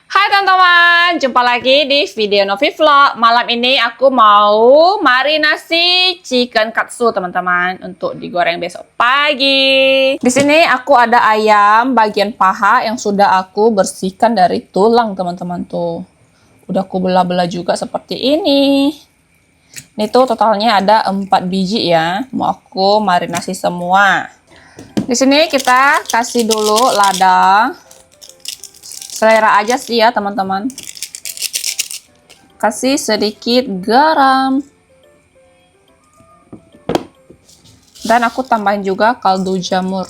Hai teman-teman, jumpa lagi di video Novi Vlog. Malam ini aku mau marinasi chicken katsu teman-teman untuk digoreng besok pagi. Di sini aku ada ayam bagian paha yang sudah aku bersihkan dari tulang teman-teman tuh. Udah aku belah-belah juga seperti ini. Ini tuh totalnya ada 4 biji ya. Mau aku marinasi semua. Di sini kita kasih dulu lada. Selera aja sih ya teman-teman. Kasih sedikit garam. Dan aku tambahin juga kaldu jamur.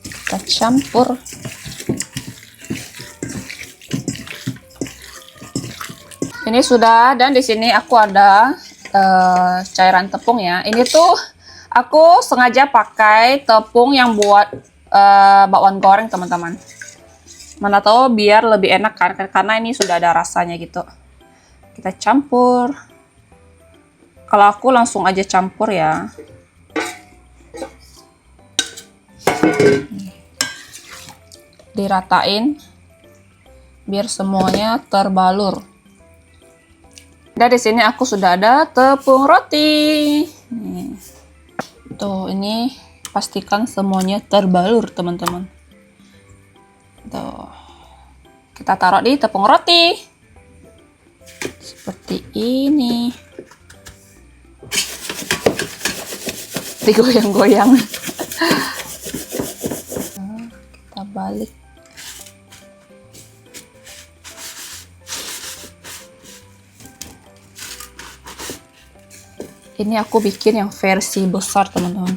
Kita campur. Ini sudah, dan di sini aku ada cairan tepung ya. Ini tuh aku sengaja pakai tepung yang buat bakwan goreng teman-teman. Mana tahu biar lebih enak kan, karena ini sudah ada rasanya gitu. Kita campur. Kalau aku langsung aja campur ya. Diratain biar semuanya terbalur. Dan di sini aku sudah ada tepung roti. Nih. Tuh, ini pastikan semuanya terbalur teman-teman. Tuh. Kita taruh di tepung roti. Seperti ini. Digoyang-goyang. Kita balik. Ini aku bikin yang versi besar teman-teman.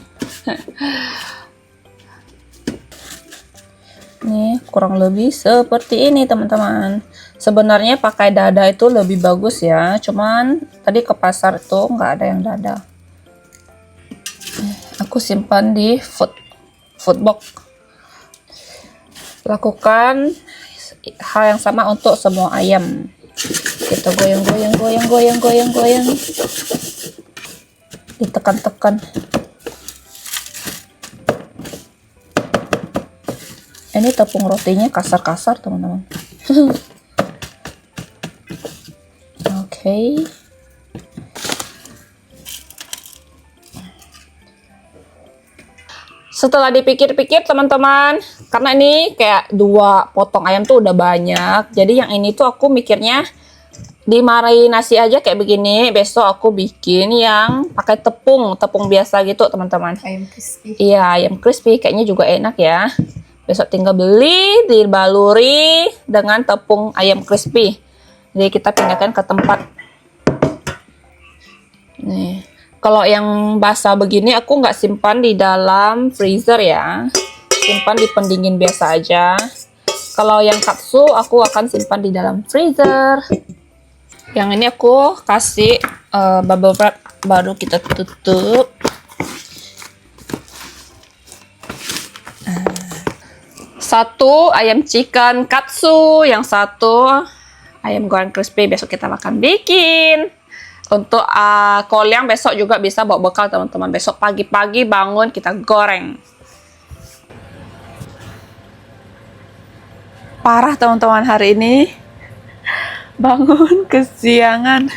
Nih kurang lebih seperti ini teman-teman. Sebenarnya pakai dada itu lebih bagus ya. Cuman tadi ke pasar tuh nggak ada yang dada. Aku simpan di food box. Lakukan hal yang sama untuk semua ayam. Kita goyang. Ditekan-tekan. Ini tepung rotinya kasar-kasar teman-teman. Oke. Setelah dipikir-pikir teman-teman, karena ini kayak 2 potong ayam tuh udah banyak, jadi yang ini tuh aku mikirnya dimarinasi aja kayak begini. Besok aku bikin yang pakai tepung biasa gitu teman-teman. Ayam crispy. Iya, ayam crispy kayaknya juga enak ya. Besok tinggal beli, dibaluri dengan tepung ayam crispy. Jadi kita pindahkan ke tempat. Nih, kalau yang basah begini aku nggak simpan di dalam freezer ya. Simpan di pendingin biasa aja. Kalau yang katsu aku akan simpan di dalam freezer. Yang ini aku kasih bubble wrap, baru kita tutup. Satu ayam chicken katsu, yang satu ayam goreng crispy. Besok kita akan bikin. Untuk kolyang besok juga bisa bawa bekal teman-teman. Besok pagi-pagi bangun kita goreng. Parah teman-teman hari ini. Bangun kesiangan.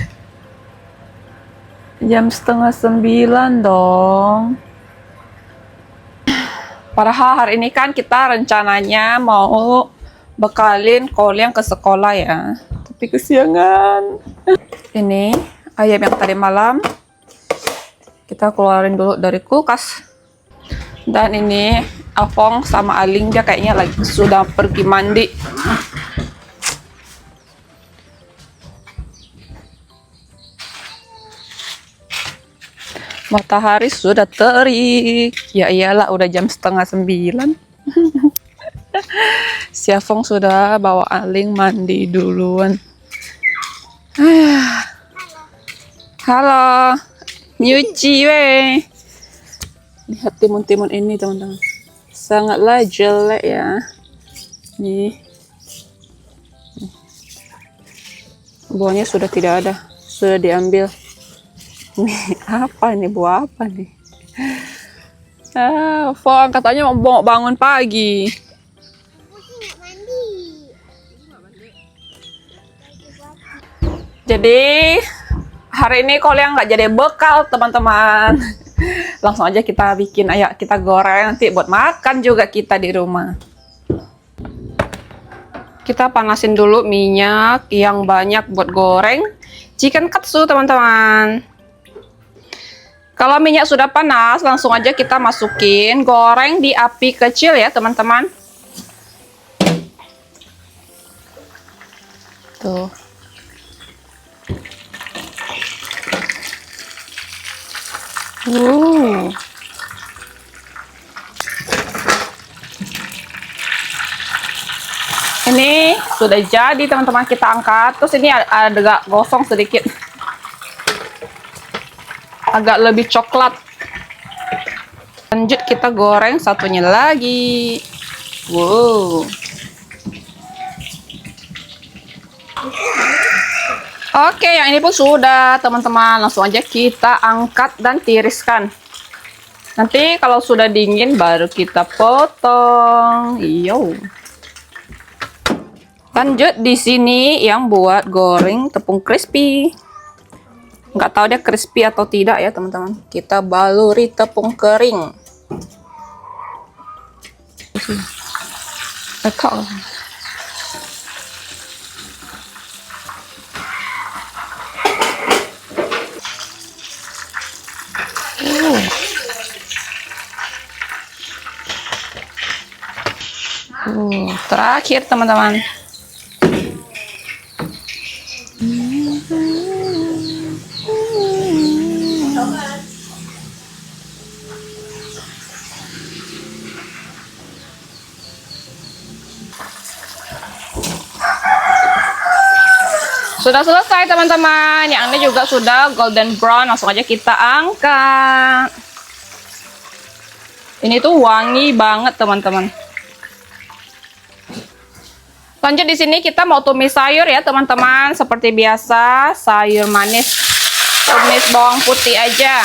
Jam 8:30 dong. Padahal hari ini kan kita rencananya mau bekalin kolyang ke sekolah ya. Tapi kesiangan. Ini ayam yang tadi malam kita keluarin dulu dari kulkas. Dan ini Afong sama Aling, dia kayaknya lagi sudah pergi mandi. Matahari sudah terik. Ya iyalah, udah jam 8:30. Si Afong sudah bawa Aling mandi duluan. Halo. Nyuci weh. Lihat timun-timun ini teman-teman. Sangatlah jelek ya. Nih. Buahnya sudah tidak ada. Sudah diambil. Nih, apa nih? Buah apa nih? Fong katanya mau bangun pagi. Jadi hari ini Koleang nggak jadi bekal teman-teman. Langsung aja kita bikin, ayo kita goreng nanti buat makan juga kita di rumah. Kita panasin dulu minyak yang banyak buat goreng chicken katsu teman-teman. Kalau minyak sudah panas, langsung aja kita masukin, goreng di api kecil ya teman-teman. Tuh. Ini sudah jadi teman-teman, kita angkat. Terus ini agak gosong sedikit, agak lebih coklat. Lanjut kita goreng satunya lagi. Wow. Oke, yang ini pun sudah teman-teman. Langsung aja kita angkat dan tiriskan. Nanti kalau sudah dingin baru kita potong. Iyo. Lanjut di sini yang buat goreng tepung crispy. Nggak tahu dia crispy atau tidak ya teman-teman. Kita baluri tepung kering. Lekok. Terakhir teman-teman. Sudah selesai teman-teman. Yang ini juga sudah golden brown. Langsung aja kita angkat. Ini tuh wangi banget teman-teman. Lanjut di sini kita mau tumis sayur ya teman-teman. Seperti biasa, sayur manis. Tumis bawang putih aja.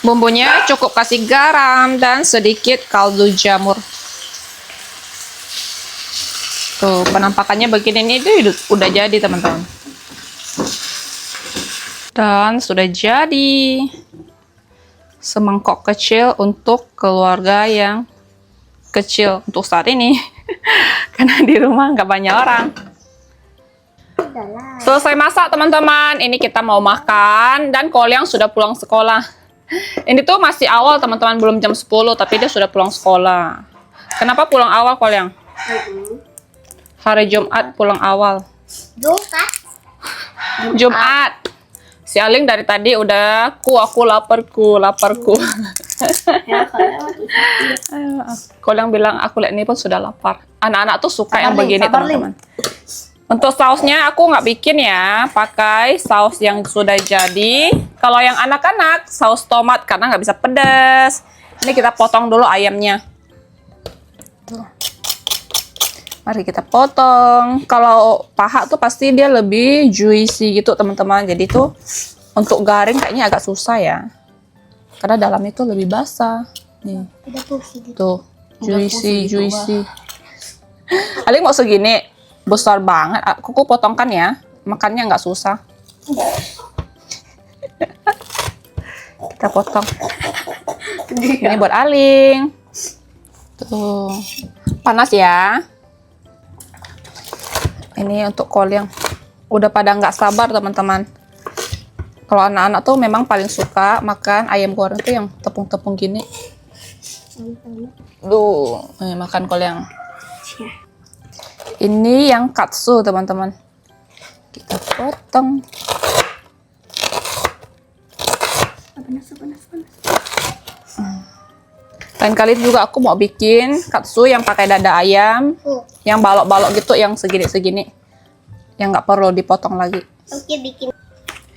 Bumbunya cukup kasih garam dan sedikit kaldu jamur. Tuh, penampakannya begini, ini tuh udah jadi teman-teman. Dan sudah jadi semangkok kecil untuk keluarga yang kecil untuk saat ini. Karena di rumah nggak banyak orang. Selesai masak teman-teman. Ini kita mau makan dan Koleang sudah pulang sekolah. Ini tuh masih awal teman-teman, belum jam 10 tapi dia sudah pulang sekolah. Kenapa pulang awal Koleang? Hari Jumat pulang awal. Jumat. Si Aling dari tadi udah aku laparku. Koleang bilang aku lihat ini pun sudah lapar. Anak-anak tuh suka yang begini teman-teman. Untuk sausnya aku nggak bikin ya, pakai saus yang sudah jadi. Kalau yang anak-anak, saus tomat karena nggak bisa pedas. Ini kita potong dulu ayamnya. Tuh. Mari kita potong. Kalau paha tuh pasti dia lebih juicy gitu teman-teman. Jadi tuh untuk garing kayaknya agak susah ya. Karena dalamnya tuh lebih basah. Nih. Tuh, juicy. Aling mau segini. Besar banget, aku potongkan ya, makannya nggak susah. Kita potong. Ini buat Aling. Tuh, panas ya. Ini untuk Koleang. Udah pada nggak sabar teman-teman. Kalau anak-anak tuh memang paling suka makan ayam goreng tuh yang tepung-tepung gini. Duh, makan Koleang. Ini yang katsu teman-teman. Kita potong. Lain kali juga aku mau bikin katsu yang pakai dada ayam, yang balok-balok gitu, yang segini-segini, yang nggak perlu dipotong lagi. Oke, bikin.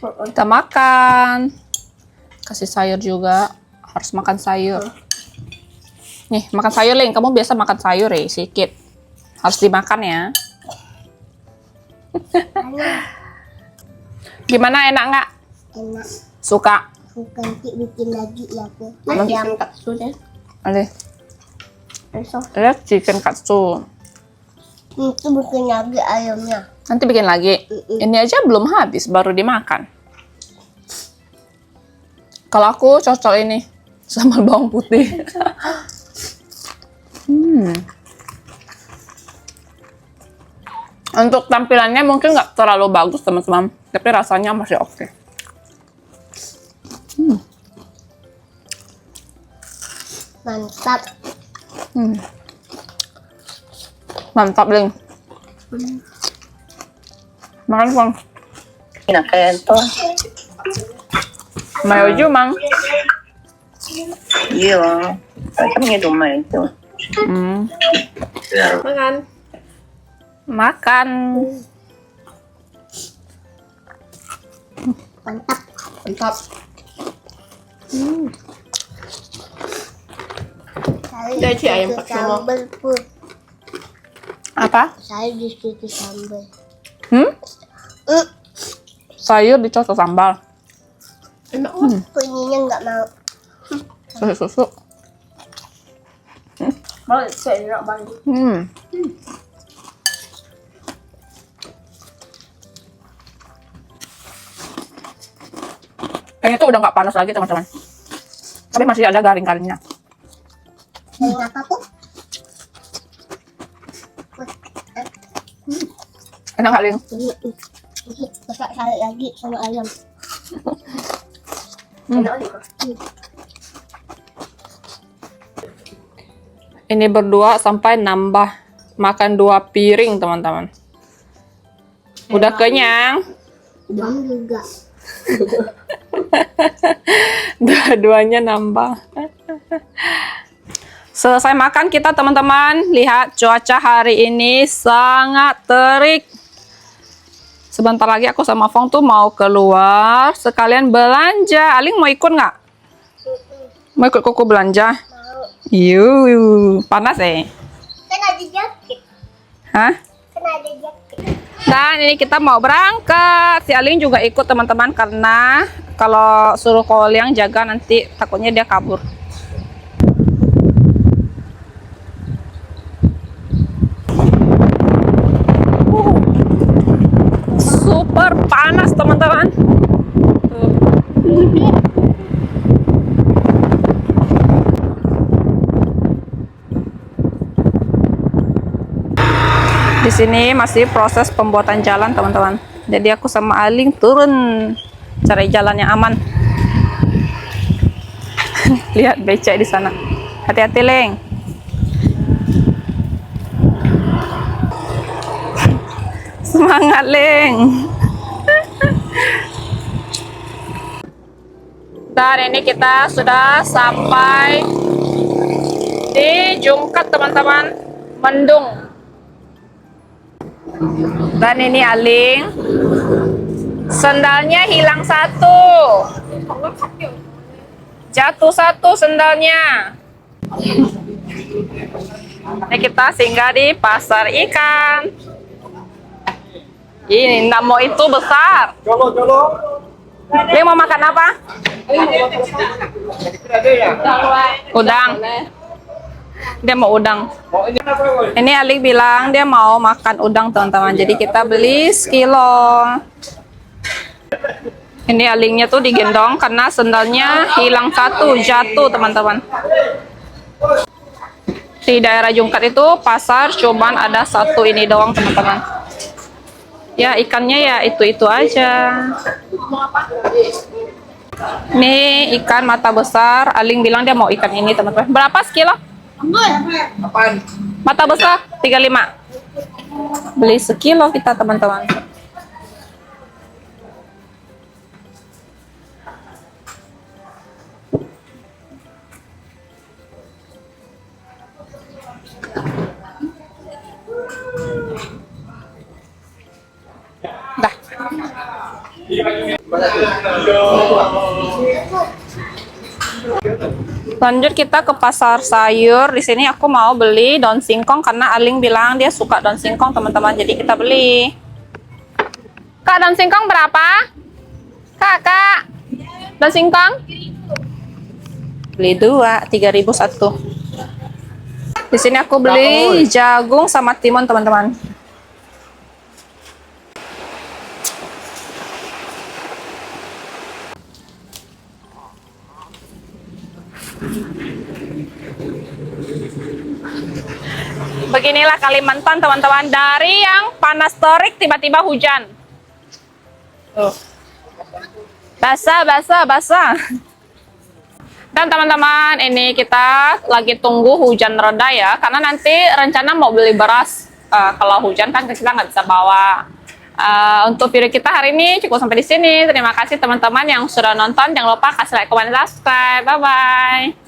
Kita makan. Kasih sayur juga, harus makan sayur. Nih, makan sayur, Ling. Kamu biasa makan sayur ya, sedikit. Harus dimakan ya. Gimana, enak nggak? Enak. Suka. Suka nanti bikin lagi ya aku. Ayam katsu deh. Ada. Besok. Lihat chicken katsu. Itu bikin lagi ayamnya. Nanti bikin lagi. Ini aja belum habis, baru dimakan. Kalau aku cocok ini sama bawang putih. Untuk tampilannya mungkin nggak terlalu bagus teman-teman, tapi rasanya masih oke. Mantap. Mantap, Ling. Makan, Bang. Pinakento. Mayoju, Mang. Iya. Kan ngedumay itu. Makan. Makan. Mantap. Mantap. Saya dikasih sambal pun. Apa? Saya dikasih sambal. Sayur dicocok sambal. Enak. Kunyinya nggak mau. Susu. Mau saya enak banget. Kayaknya tuh udah nggak panas lagi teman-teman. Tapi masih ada garing-garingnya. Yang apa tuh? Enak nggak, Ling? Masak salad lagi sama ayam. Ini berdua sampai nambah makan 2 piring teman-teman. Udah kenyang. Bang juga. Dua-duanya nambah. Selesai makan kita teman-teman. Lihat cuaca hari ini sangat terik. Sebentar lagi aku sama Fong tuh mau keluar sekalian belanja. Aling mau ikut nggak? Mau ikut Koko belanja? Yuh, panas Kan ada jaket. Hah? Kan ada jaket. Dan ini kita mau berangkat. Si Aling juga ikut teman-teman karena kalau suruh Koliang jaga nanti takutnya dia kabur. Super panas teman-teman. Di sini masih proses pembuatan jalan teman-teman. Jadi aku sama Aling turun cari jalan yang aman. Lihat becek di sana. Hati-hati, Leng. Semangat, Leng. Dan ini kita sudah sampai di Jungkat teman-teman. Mendung. Dan ini Aling. Sendalnya hilang 1. Jatuh 1 sendalnya. Ini kita singgah di pasar ikan. Ini namo itu besar. Dia mau makan apa? Udang. Dia mau udang. Ini Aling bilang dia mau makan udang teman-teman. Jadi kita beli sekilo. Ini Alingnya tuh digendong karena sendalnya hilang 1, jatuh teman-teman. Di daerah Jungkat itu pasar cuman ada 1 ini doang teman-teman. Ya ikannya ya itu-itu aja. Nih ikan mata besar. Aling bilang dia mau ikan ini teman-teman. Berapa sekilo? Mata besar 35. Beli sekilo kita teman-teman. Dah. Lanjut kita ke pasar sayur. Di sini aku mau beli daun singkong karena Aling bilang dia suka daun singkong teman-teman. Jadi kita beli. Kak, daun singkong berapa? Kakak, dan singkong? Beli 2, 3.000 satu. Di sini aku beli jagung sama timun, teman-teman. Beginilah Kalimantan, teman-teman. Dari yang panas terik tiba-tiba hujan. Basah, basah, basah. Dan teman-teman, ini kita lagi tunggu hujan reda ya, karena nanti rencana mau beli beras. Kalau hujan kan kita nggak bisa bawa. Untuk video kita hari ini cukup sampai di sini. Terima kasih teman-teman yang sudah nonton. Jangan lupa kasih like, komen, subscribe. Bye-bye.